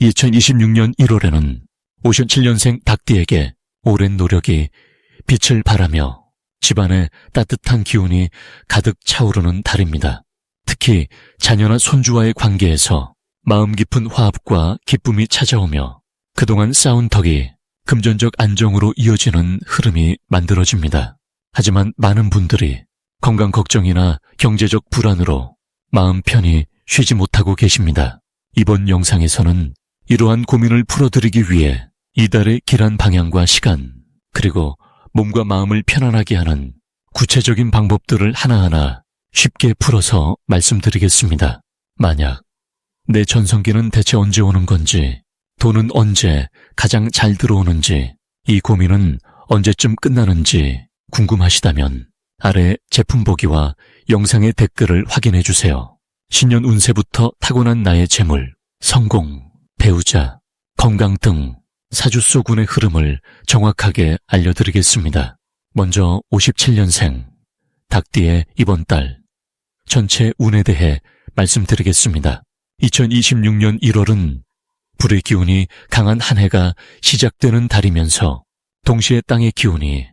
2026년 1월에는 57년생 닭띠에게 오랜 노력이 빛을 발하며 집안에 따뜻한 기운이 가득 차오르는 달입니다. 특히 자녀나 손주와의 관계에서 마음 깊은 화합과 기쁨이 찾아오며 그동안 쌓은 덕이 금전적 안정으로 이어지는 흐름이 만들어집니다. 하지만 많은 분들이 건강 걱정이나 경제적 불안으로 마음 편히 쉬지 못하고 계십니다. 이번 영상에서는 이러한 고민을 풀어드리기 위해 이달의 길한 방향과 시간, 그리고 몸과 마음을 편안하게 하는 구체적인 방법들을 하나하나 쉽게 풀어서 말씀드리겠습니다. 만약 내 전성기는 대체 언제 오는 건지, 돈은 언제 가장 잘 들어오는지, 이 고민은 언제쯤 끝나는지 궁금하시다면 아래 제품 보기와 영상의 댓글을 확인해 주세요. 신년 운세부터 타고난 나의 재물, 성공, 배우자, 건강 등 사주소군의 흐름을 정확하게 알려드리겠습니다. 먼저 57년생 닭띠의 이번 달 전체 운에 대해 말씀드리겠습니다. 2026년 1월은 불의 기운이 강한 한 해가 시작되는 달이면서 동시에 땅의 기운이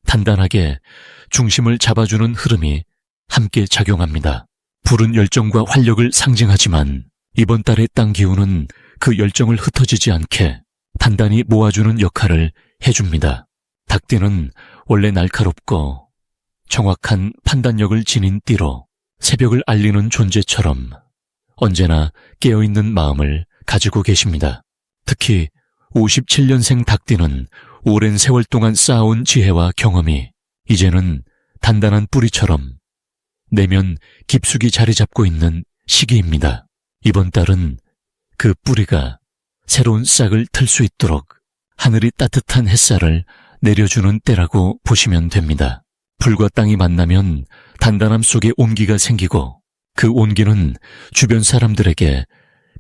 단단하게 중심을 잡아주는 흐름이 함께 작용합니다. 불은 열정과 활력을 상징하지만 이번 달의 땅 기운은 그 열정을 흩어지지 않게 단단히 모아주는 역할을 해줍니다. 닭띠는 원래 날카롭고 정확한 판단력을 지닌 띠로 새벽을 알리는 존재처럼 언제나 깨어있는 마음을 가지고 계십니다. 특히 57년생 닭띠는 오랜 세월 동안 쌓아온 지혜와 경험이 이제는 단단한 뿌리처럼 내면 깊숙이 자리 잡고 있는 시기입니다. 이번 달은 그 뿌리가 새로운 싹을 틀 수 있도록 하늘이 따뜻한 햇살을 내려주는 때라고 보시면 됩니다. 불과 땅이 만나면 단단함 속에 온기가 생기고 그 온기는 주변 사람들에게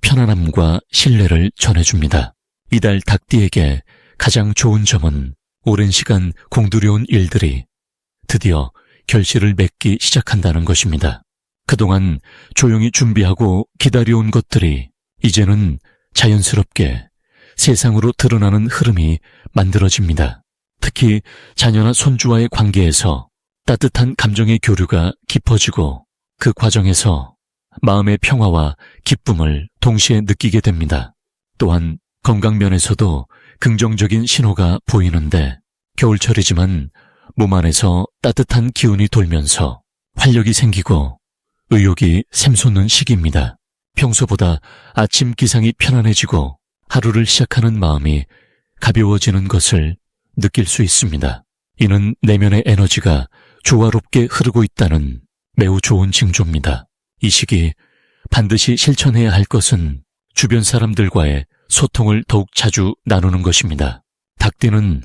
편안함과 신뢰를 전해줍니다. 이달 닭띠에게 가장 좋은 점은 오랜 시간 공들여온 일들이 드디어 결실을 맺기 시작한다는 것입니다. 그동안 조용히 준비하고 기다려온 것들이 이제는 자연스럽게 세상으로 드러나는 흐름이 만들어집니다. 특히 자녀나 손주와의 관계에서 따뜻한 감정의 교류가 깊어지고 그 과정에서 마음의 평화와 기쁨을 동시에 느끼게 됩니다. 또한 건강면에서도 긍정적인 신호가 보이는데 겨울철이지만 몸 안에서 따뜻한 기운이 돌면서 활력이 생기고 의욕이 샘솟는 시기입니다. 평소보다 아침 기상이 편안해지고 하루를 시작하는 마음이 가벼워지는 것을 느낄 수 있습니다. 이는 내면의 에너지가 조화롭게 흐르고 있다는 매우 좋은 징조입니다. 이 시기 반드시 실천해야 할 것은 주변 사람들과의 소통을 더욱 자주 나누는 것입니다. 닭띠는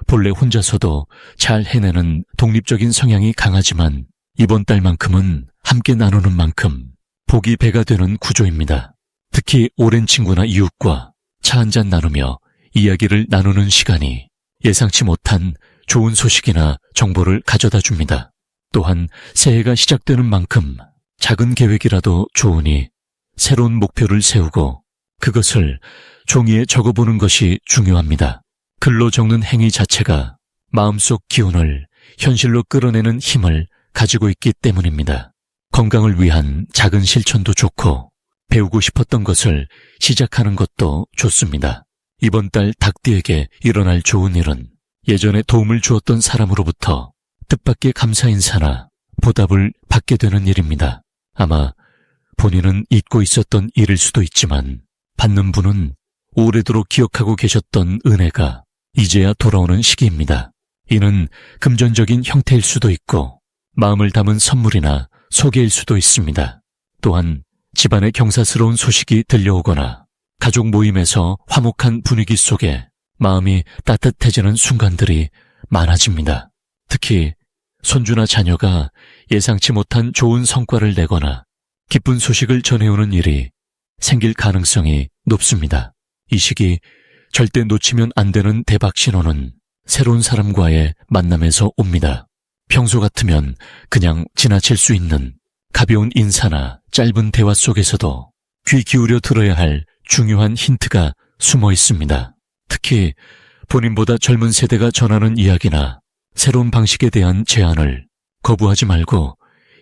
본래 혼자서도 잘 해내는 독립적인 성향이 강하지만 이번 달만큼은 함께 나누는 만큼 복이 배가 되는 구조입니다. 특히 오랜 친구나 이웃과 차 한잔 나누며 이야기를 나누는 시간이 예상치 못한 좋은 소식이나 정보를 가져다 줍니다. 또한 새해가 시작되는 만큼 작은 계획이라도 좋으니 새로운 목표를 세우고 그것을 종이에 적어보는 것이 중요합니다. 글로 적는 행위 자체가 마음속 기운을 현실로 끌어내는 힘을 가지고 있기 때문입니다. 건강을 위한 작은 실천도 좋고 배우고 싶었던 것을 시작하는 것도 좋습니다. 이번 달 닭띠에게 일어날 좋은 일은 예전에 도움을 주었던 사람으로부터 뜻밖의 감사 인사나 보답을 받게 되는 일입니다. 아마 본인은 잊고 있었던 일일 수도 있지만 받는 분은 오래도록 기억하고 계셨던 은혜가 이제야 돌아오는 시기입니다. 이는 금전적인 형태일 수도 있고 마음을 담은 선물이나 소개일 수도 있습니다. 또한 집안의 경사스러운 소식이 들려오거나 가족 모임에서 화목한 분위기 속에 마음이 따뜻해지는 순간들이 많아집니다. 특히 손주나 자녀가 예상치 못한 좋은 성과를 내거나 기쁜 소식을 전해오는 일이 생길 가능성이 높습니다. 이 시기 절대 놓치면 안 되는 대박 신호는 새로운 사람과의 만남에서 옵니다. 평소 같으면 그냥 지나칠 수 있는 가벼운 인사나 짧은 대화 속에서도 귀 기울여 들어야 할 중요한 힌트가 숨어 있습니다. 특히 본인보다 젊은 세대가 전하는 이야기나 새로운 방식에 대한 제안을 거부하지 말고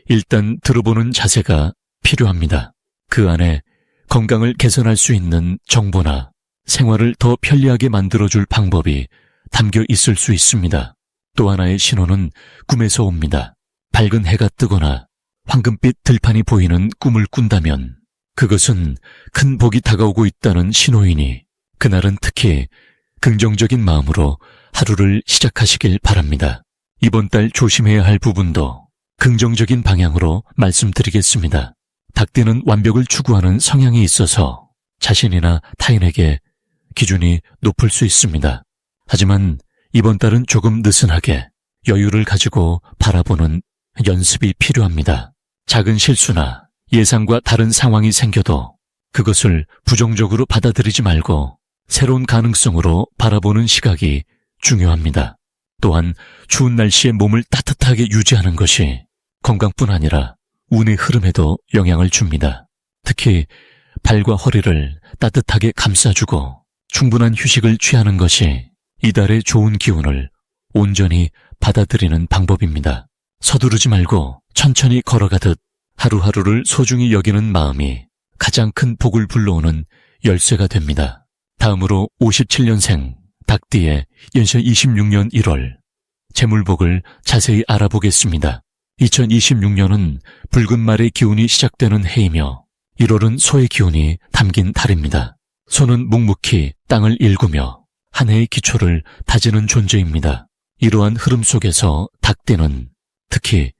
일단 들어보는 자세가 필요합니다. 그 안에 건강을 개선할 수 있는 정보나 생활을 더 편리하게 만들어줄 방법이 담겨 있을 수 있습니다. 또 하나의 신호는 꿈에서 옵니다. 밝은 해가 뜨거나 황금빛 들판이 보이는 꿈을 꾼다면 그것은 큰 복이 다가오고 있다는 신호이니 그날은 특히 긍정적인 마음으로 하루를 시작하시길 바랍니다. 이번 달 조심해야 할 부분도 긍정적인 방향으로 말씀드리겠습니다. 닭띠는 완벽을 추구하는 성향이 있어서 자신이나 타인에게 기준이 높을 수 있습니다. 하지만 이번 달은 조금 느슨하게 여유를 가지고 바라보는 연습이 필요합니다. 작은 실수나 예상과 다른 상황이 생겨도 그것을 부정적으로 받아들이지 말고 새로운 가능성으로 바라보는 시각이 중요합니다. 또한 추운 날씨에 몸을 따뜻하게 유지하는 것이 건강뿐 아니라 운의 흐름에도 영향을 줍니다. 특히 발과 허리를 따뜻하게 감싸주고 충분한 휴식을 취하는 것이 이달의 좋은 기운을 온전히 받아들이는 방법입니다. 서두르지 말고 천천히 걸어가듯 하루하루를 소중히 여기는 마음이 가장 큰 복을 불러오는 열쇠가 됩니다. 다음으로 57년생 닭띠의 연시 26년 1월 재물복을 자세히 알아보겠습니다. 2026년은 붉은 말의 기운이 시작되는 해이며 1월은 소의 기운이 담긴 달입니다. 소는 묵묵히 땅을 일구며 한 해의 기초를 다지는 존재입니다. 이러한 흐름 속에서 닭띠는 특히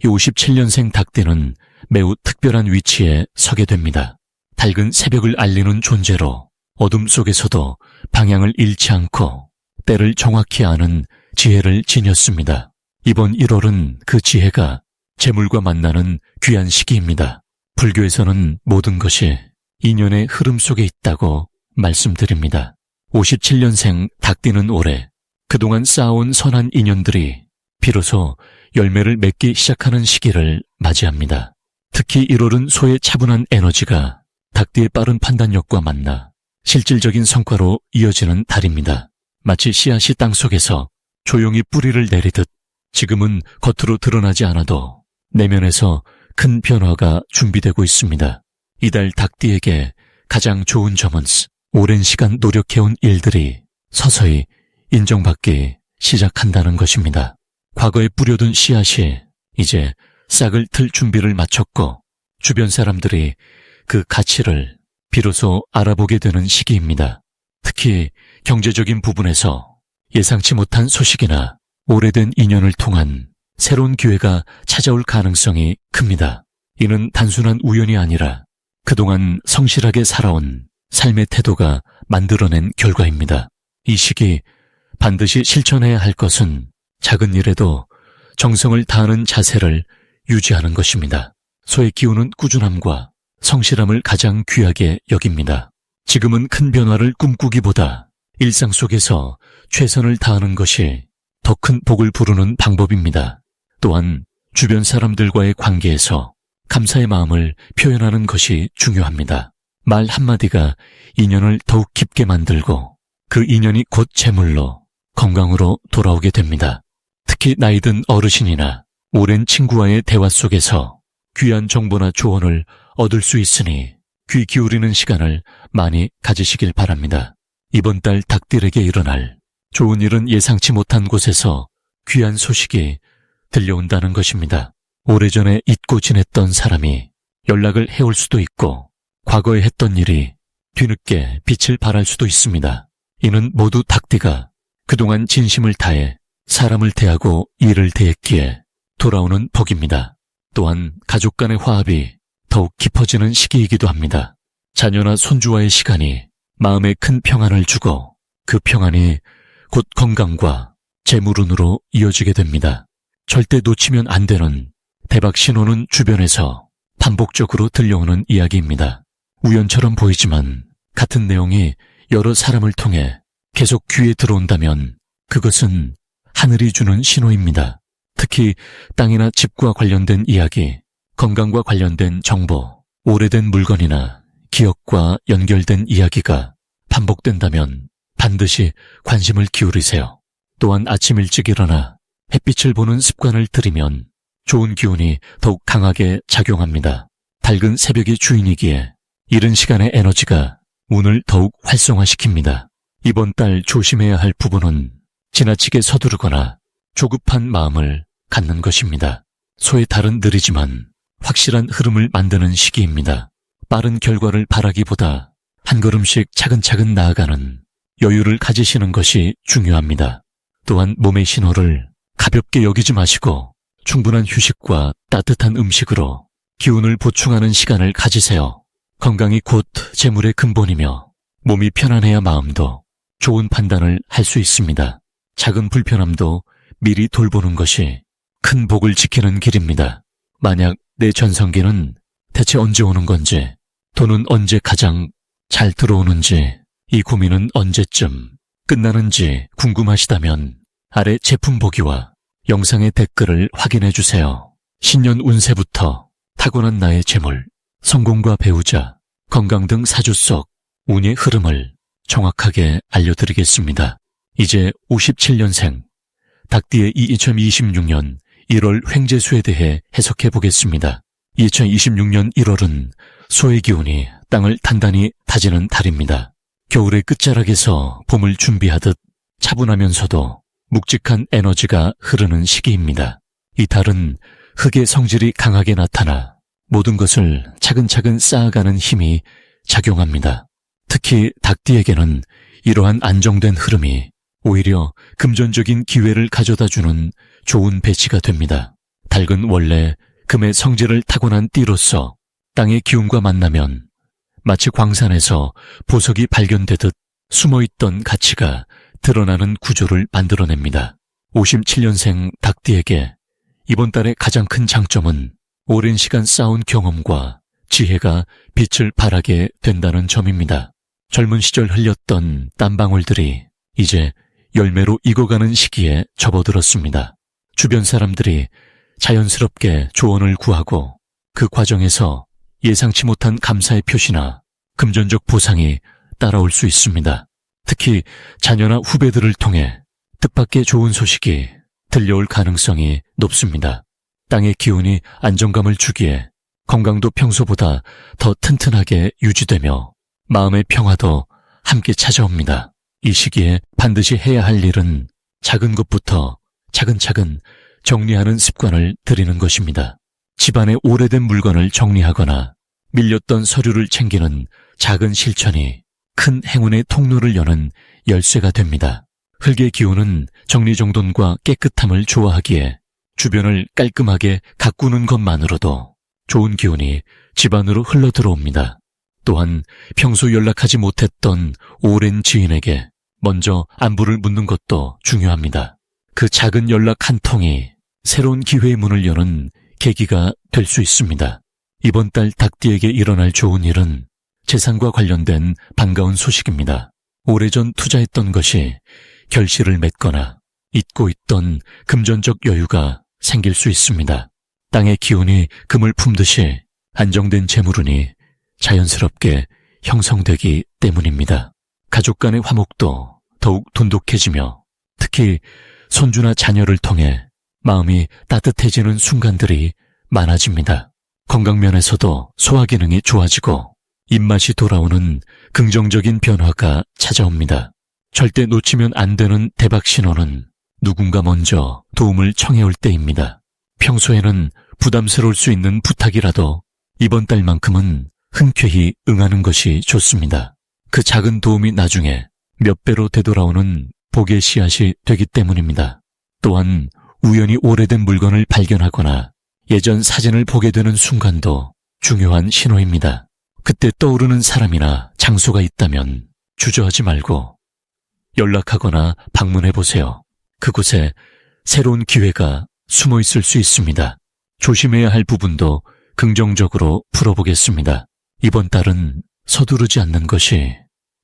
57년생 닭띠는 매우 특별한 위치에 서게 됩니다. 밝은 새벽을 알리는 존재로 어둠 속에서도 방향을 잃지 않고 때를 정확히 아는 지혜를 지녔습니다. 이번 1월은 그 지혜가 재물과 만나는 귀한 시기입니다. 불교에서는 모든 것이 인연의 흐름 속에 있다고 말씀드립니다. 57년생 닭띠는 올해 그동안 쌓아온 선한 인연들이 비로소 열매를 맺기 시작하는 시기를 맞이합니다. 특히 1월은 소의 차분한 에너지가 닭띠의 빠른 판단력과 만나 실질적인 성과로 이어지는 달입니다. 마치 씨앗이 땅속에서 조용히 뿌리를 내리듯 지금은 겉으로 드러나지 않아도 내면에서 큰 변화가 준비되고 있습니다. 이달 닭띠에게 가장 좋은 점은 오랜 시간 노력해온 일들이 서서히 인정받기 시작한다는 것입니다. 과거에 뿌려둔 씨앗이 이제 싹을 틀 준비를 마쳤고 주변 사람들이 그 가치를 비로소 알아보게 되는 시기입니다. 특히 경제적인 부분에서 예상치 못한 소식이나 오래된 인연을 통한 새로운 기회가 찾아올 가능성이 큽니다. 이는 단순한 우연이 아니라 그동안 성실하게 살아온 삶의 태도가 만들어낸 결과입니다. 이 시기 반드시 실천해야 할 것은 작은 일에도 정성을 다하는 자세를 유지하는 것입니다. 소의 기운은 꾸준함과 성실함을 가장 귀하게 여깁니다. 지금은 큰 변화를 꿈꾸기보다 일상 속에서 최선을 다하는 것이 더 큰 복을 부르는 방법입니다. 또한 주변 사람들과의 관계에서 감사의 마음을 표현하는 것이 중요합니다. 말 한마디가 인연을 더욱 깊게 만들고 그 인연이 곧 재물로 건강으로 돌아오게 됩니다. 특히 나이 든 어르신이나 오랜 친구와의 대화 속에서 귀한 정보나 조언을 얻을 수 있으니 귀 기울이는 시간을 많이 가지시길 바랍니다. 이번 달 닭띠에게 일어날 좋은 일은 예상치 못한 곳에서 귀한 소식이 들려온다는 것입니다. 오래전에 잊고 지냈던 사람이 연락을 해올 수도 있고 과거에 했던 일이 뒤늦게 빛을 발할 수도 있습니다. 이는 모두 닭띠가 그동안 진심을 다해 사람을 대하고 일을 대했기에 돌아오는 복입니다. 또한 가족 간의 화합이 더욱 깊어지는 시기이기도 합니다. 자녀나 손주와의 시간이 마음에 큰 평안을 주고 그 평안이 곧 건강과 재물운으로 이어지게 됩니다. 절대 놓치면 안 되는 대박 신호는 주변에서 반복적으로 들려오는 이야기입니다. 우연처럼 보이지만 같은 내용이 여러 사람을 통해 계속 귀에 들어온다면 그것은 하늘이 주는 신호입니다. 특히 땅이나 집과 관련된 이야기, 건강과 관련된 정보, 오래된 물건이나 기억과 연결된 이야기가 반복된다면 반드시 관심을 기울이세요. 또한 아침 일찍 일어나 햇빛을 보는 습관을 들이면 좋은 기운이 더욱 강하게 작용합니다. 밝은 새벽의 주인이기에 이른 시간의 에너지가 운을 더욱 활성화시킵니다. 이번 달 조심해야 할 부분은 지나치게 서두르거나 조급한 마음을 갖는 것입니다. 소의 달은 느리지만 확실한 흐름을 만드는 시기입니다. 빠른 결과를 바라기보다 한 걸음씩 차근차근 나아가는 여유를 가지시는 것이 중요합니다. 또한 몸의 신호를 가볍게 여기지 마시고 충분한 휴식과 따뜻한 음식으로 기운을 보충하는 시간을 가지세요. 건강이 곧 재물의 근본이며 몸이 편안해야 마음도 좋은 판단을 할 수 있습니다. 작은 불편함도 미리 돌보는 것이 큰 복을 지키는 길입니다. 만약 내 전성기는 대체 언제 오는 건지, 돈은 언제 가장 잘 들어오는지, 이 고민은 언제쯤 끝나는지 궁금하시다면 아래 제품 보기와 영상의 댓글을 확인해 주세요. 신년 운세부터 타고난 나의 재물, 성공과 배우자, 건강 등 사주 속 운의 흐름을 정확하게 알려드리겠습니다. 이제 57년생 닭띠의 2026년 1월 횡재수에 대해 해석해 보겠습니다. 2026년 1월은 소의 기운이 땅을 단단히 다지는 달입니다. 겨울의 끝자락에서 봄을 준비하듯 차분하면서도 묵직한 에너지가 흐르는 시기입니다. 이 달은 흙의 성질이 강하게 나타나 모든 것을 차근차근 쌓아가는 힘이 작용합니다. 특히 닭띠에게는 이러한 안정된 흐름이 오히려 금전적인 기회를 가져다주는 좋은 배치가 됩니다. 닭은 원래 금의 성질을 타고난 띠로서 땅의 기운과 만나면 마치 광산에서 보석이 발견되듯 숨어있던 가치가 드러나는 구조를 만들어냅니다. 57년생 닭띠에게 이번 달의 가장 큰 장점은 오랜 시간 쌓은 경험과 지혜가 빛을 발하게 된다는 점입니다. 젊은 시절 흘렸던 땀방울들이 이제 열매로 익어가는 시기에 접어들었습니다. 주변 사람들이 자연스럽게 조언을 구하고 그 과정에서 예상치 못한 감사의 표시나 금전적 보상이 따라올 수 있습니다. 특히 자녀나 후배들을 통해 뜻밖의 좋은 소식이 들려올 가능성이 높습니다. 땅의 기운이 안정감을 주기에 건강도 평소보다 더 튼튼하게 유지되며 마음의 평화도 함께 찾아옵니다. 이 시기에 반드시 해야 할 일은 작은 것부터 차근차근 정리하는 습관을 들이는 것입니다. 집안의 오래된 물건을 정리하거나 밀렸던 서류를 챙기는 작은 실천이 큰 행운의 통로를 여는 열쇠가 됩니다. 흙의 기운은 정리정돈과 깨끗함을 좋아하기에 주변을 깔끔하게 가꾸는 것만으로도 좋은 기운이 집안으로 흘러들어옵니다. 또한 평소 연락하지 못했던 오랜 지인에게 먼저 안부를 묻는 것도 중요합니다. 그 작은 연락 한 통이 새로운 기회의 문을 여는 계기가 될 수 있습니다. 이번 달 닭띠에게 일어날 좋은 일은 재산과 관련된 반가운 소식입니다. 오래전 투자했던 것이 결실을 맺거나 잊고 있던 금전적 여유가 생길 수 있습니다. 땅의 기운이 금을 품듯이 안정된 재물운이 자연스럽게 형성되기 때문입니다. 가족 간의 화목도 더욱 돈독해지며 특히 손주나 자녀를 통해 마음이 따뜻해지는 순간들이 많아집니다. 건강면에서도 소화 기능이 좋아지고 입맛이 돌아오는 긍정적인 변화가 찾아옵니다. 절대 놓치면 안 되는 대박 신호는 누군가 먼저 도움을 청해올 때입니다. 평소에는 부담스러울 수 있는 부탁이라도 이번 달만큼은 흔쾌히 응하는 것이 좋습니다. 그 작은 도움이 나중에 몇 배로 되돌아오는 복의 씨앗이 되기 때문입니다. 또한 우연히 오래된 물건을 발견하거나 예전 사진을 보게 되는 순간도 중요한 신호입니다. 그때 떠오르는 사람이나 장소가 있다면 주저하지 말고 연락하거나 방문해보세요. 그곳에 새로운 기회가 숨어 있을 수 있습니다. 조심해야 할 부분도 긍정적으로 풀어보겠습니다. 이번 달은 서두르지 않는 것이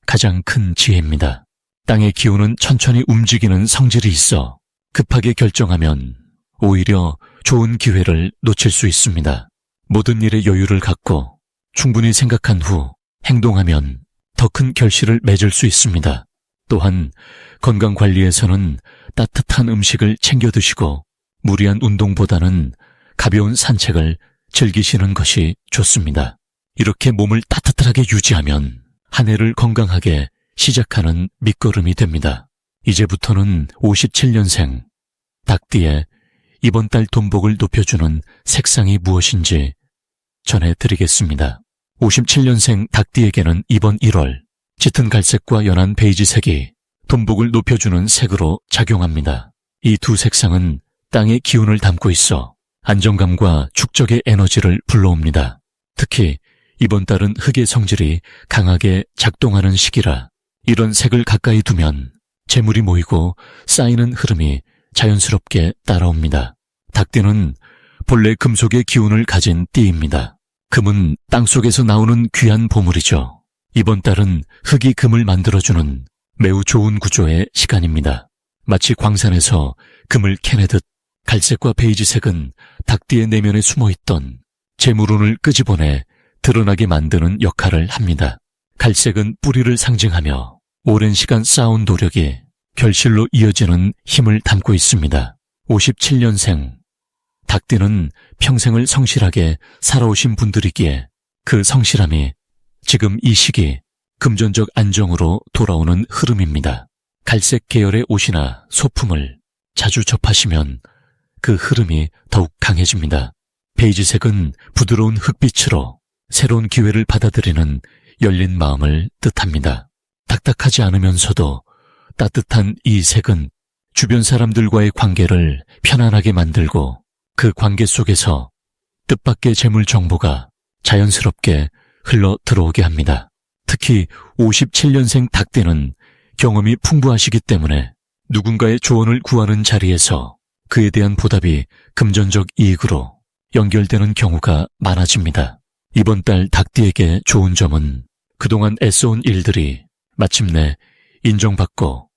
가장 큰 지혜입니다. 땅의 기운은 천천히 움직이는 성질이 있어 급하게 결정하면 오히려 좋은 기회를 놓칠 수 있습니다. 모든 일에 여유를 갖고 충분히 생각한 후 행동하면 더 큰 결실을 맺을 수 있습니다. 또한 건강관리에서는 따뜻한 음식을 챙겨 드시고 무리한 운동보다는 가벼운 산책을 즐기시는 것이 좋습니다. 이렇게 몸을 따뜻하게 유지하면 한 해를 건강하게 시작하는 밑거름이 됩니다. 이제부터는 57년생 닭띠의 이번 달 돈복을 높여주는 색상이 무엇인지 전해드리겠습니다. 57년생 닭띠에게는 이번 1월 짙은 갈색과 연한 베이지색이 돈복을 높여주는 색으로 작용합니다. 이 두 색상은 땅의 기운을 담고 있어 안정감과 축적의 에너지를 불러옵니다. 특히 이번 달은 흙의 성질이 강하게 작동하는 시기라 이런 색을 가까이 두면 재물이 모이고 쌓이는 흐름이 자연스럽게 따라옵니다. 닭띠는 본래 금속의 기운을 가진 띠입니다. 금은 땅속에서 나오는 귀한 보물이죠. 이번 달은 흙이 금을 만들어주는 매우 좋은 구조의 시간입니다. 마치 광산에서 금을 캐내듯 갈색과 베이지색은 닭띠의 내면에 숨어있던 재물운을 끄집어내 드러나게 만드는 역할을 합니다. 갈색은 뿌리를 상징하며 오랜 시간 쌓아온 노력이 결실로 이어지는 힘을 담고 있습니다. 57년생 닭띠는 평생을 성실하게 살아오신 분들이기에 그 성실함이 지금 이 시기 금전적 안정으로 돌아오는 흐름입니다. 갈색 계열의 옷이나 소품을 자주 접하시면 그 흐름이 더욱 강해집니다. 베이지색은 부드러운 흙빛으로 새로운 기회를 받아들이는 열린 마음을 뜻합니다. 딱딱하지 않으면서도 따뜻한 이 색은 주변 사람들과의 관계를 편안하게 만들고 그 관계 속에서 뜻밖의 재물 정보가 자연스럽게 흘러 들어오게 합니다. 특히 57년생 닭띠는 경험이 풍부하시기 때문에 누군가의 조언을 구하는 자리에서 그에 대한 보답이 금전적 이익으로 연결되는 경우가 많아집니다. 이번 달 닭띠에게 좋은 점은 그동안 애써온 일들이 마침내 인정받고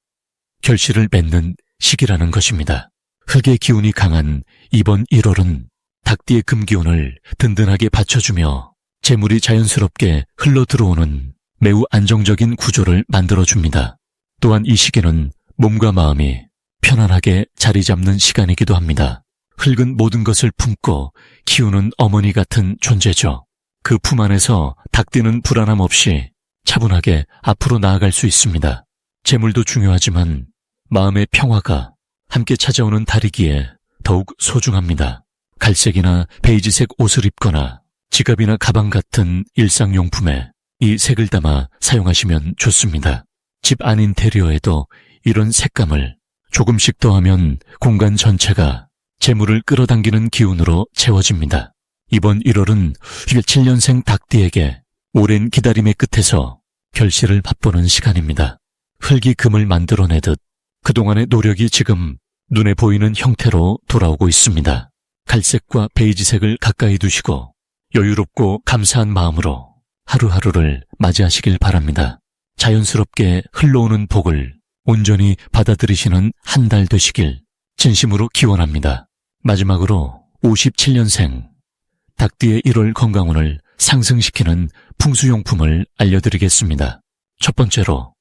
결실을 맺는 시기라는 것입니다. 흙의 기운이 강한 이번 1월은 닭띠의 금기운을 든든하게 받쳐주며 재물이 자연스럽게 흘러 들어오는 매우 안정적인 구조를 만들어줍니다. 또한 이 시기는 몸과 마음이 편안하게 자리 잡는 시간이기도 합니다. 흙은 모든 것을 품고 키우는 어머니 같은 존재죠. 그 품 안에서 닭띠는 불안함 없이 차분하게 앞으로 나아갈 수 있습니다. 재물도 중요하지만 마음의 평화가 함께 찾아오는 달이기에 더욱 소중합니다. 갈색이나 베이지색 옷을 입거나 지갑이나 가방 같은 일상용품에 이 색을 담아 사용하시면 좋습니다. 집 안 인테리어에도 이런 색감을 조금씩 더하면 공간 전체가 재물을 끌어당기는 기운으로 채워집니다. 이번 1월은 17년생 닭띠에게 오랜 기다림의 끝에서 결실을 맛보는 시간입니다. 흙이 금을 만들어내듯 그동안의 노력이 지금 눈에 보이는 형태로 돌아오고 있습니다. 갈색과 베이지색을 가까이 두시고 여유롭고 감사한 마음으로 하루하루를 맞이하시길 바랍니다. 자연스럽게 흘러오는 복을 온전히 받아들이시는 한 달 되시길 진심으로 기원합니다. 마지막으로 57년생 닭띠의 1월 건강운을 상승시키는 풍수용품을 알려드리겠습니다. 첫 번째로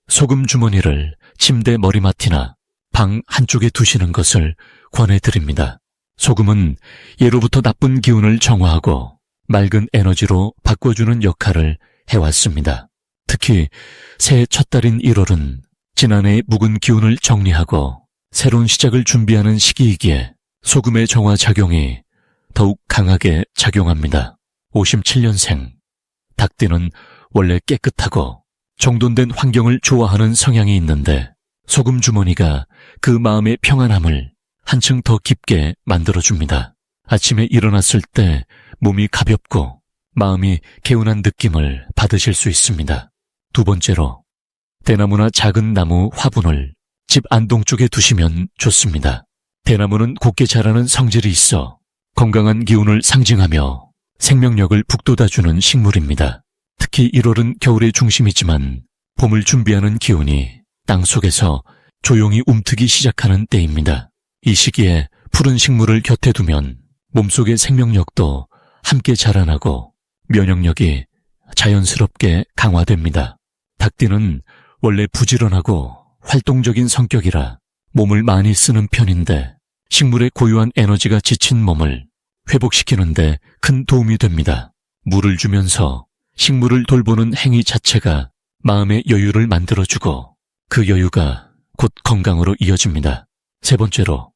소금 주머니를 침대 머리맡이나 방 한쪽에 두시는 것을 권해드립니다. 소금은 예로부터 나쁜 기운을 정화하고 맑은 에너지로 바꿔주는 역할을 해왔습니다. 특히 새해 첫 달인 1월은 지난해의 묵은 기운을 정리하고 새로운 시작을 준비하는 시기이기에 소금의 정화작용이 더욱 강하게 작용합니다. 57년생 닭띠는 원래 깨끗하고 정돈된 환경을 좋아하는 성향이 있는데 소금 주머니가 그 마음의 평안함을 한층 더 깊게 만들어줍니다. 아침에 일어났을 때 몸이 가볍고 마음이 개운한 느낌을 받으실 수 있습니다. 두 번째로 대나무나 작은 나무 화분을 집 안동쪽에 두시면 좋습니다. 대나무는 곱게 자라는 성질이 있어 건강한 기운을 상징하며 생명력을 북돋아주는 식물입니다. 특히 1월은 겨울의 중심이지만 봄을 준비하는 기운이 땅 속에서 조용히 움트기 시작하는 때입니다. 이 시기에 푸른 식물을 곁에 두면 몸속의 생명력도 함께 자라나고 면역력이 자연스럽게 강화됩니다. 닭띠는 원래 부지런하고 활동적인 성격이라 몸을 많이 쓰는 편인데 식물의 고유한 에너지가 지친 몸을 회복시키는데 큰 도움이 됩니다. 물을 주면서 식물을 돌보는 행위 자체가 마음의 여유를 만들어주고 그 여유가 곧 건강으로 이어집니다. 세 번째로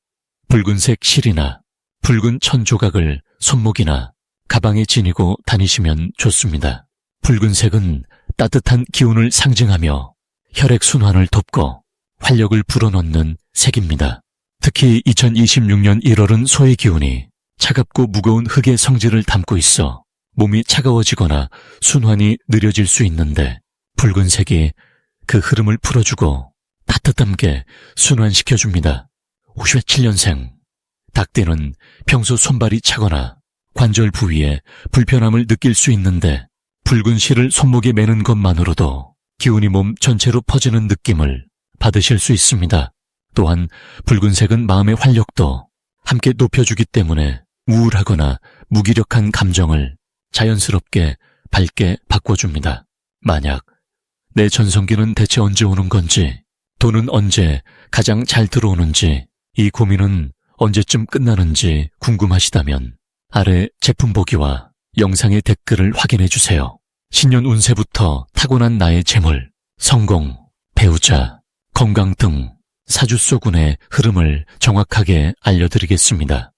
붉은색 실이나 붉은 천 조각을 손목이나 가방에 지니고 다니시면 좋습니다. 붉은색은 따뜻한 기운을 상징하며 혈액순환을 돕고 활력을 불어넣는 색입니다. 특히 2026년 1월은 소의 기운이 차갑고 무거운 흙의 성질을 담고 있어 몸이 차가워지거나 순환이 느려질 수 있는데 붉은색이 그 흐름을 풀어주고 따뜻함게 순환시켜줍니다. 57년생 닭띠는 평소 손발이 차거나 관절 부위에 불편함을 느낄 수 있는데 붉은 실을 손목에 매는 것만으로도 기운이 몸 전체로 퍼지는 느낌을 받으실 수 있습니다. 또한 붉은색은 마음의 활력도 함께 높여주기 때문에 우울하거나 무기력한 감정을 자연스럽게 밝게 바꿔줍니다. 만약 내 전성기는 대체 언제 오는 건지, 돈은 언제 가장 잘 들어오는지, 이 고민은 언제쯤 끝나는지 궁금하시다면 아래 제품 보기와 영상의 댓글을 확인해 주세요. 신년 운세부터 타고난 나의 재물, 성공, 배우자, 건강 등 사주소군의 흐름을 정확하게 알려드리겠습니다.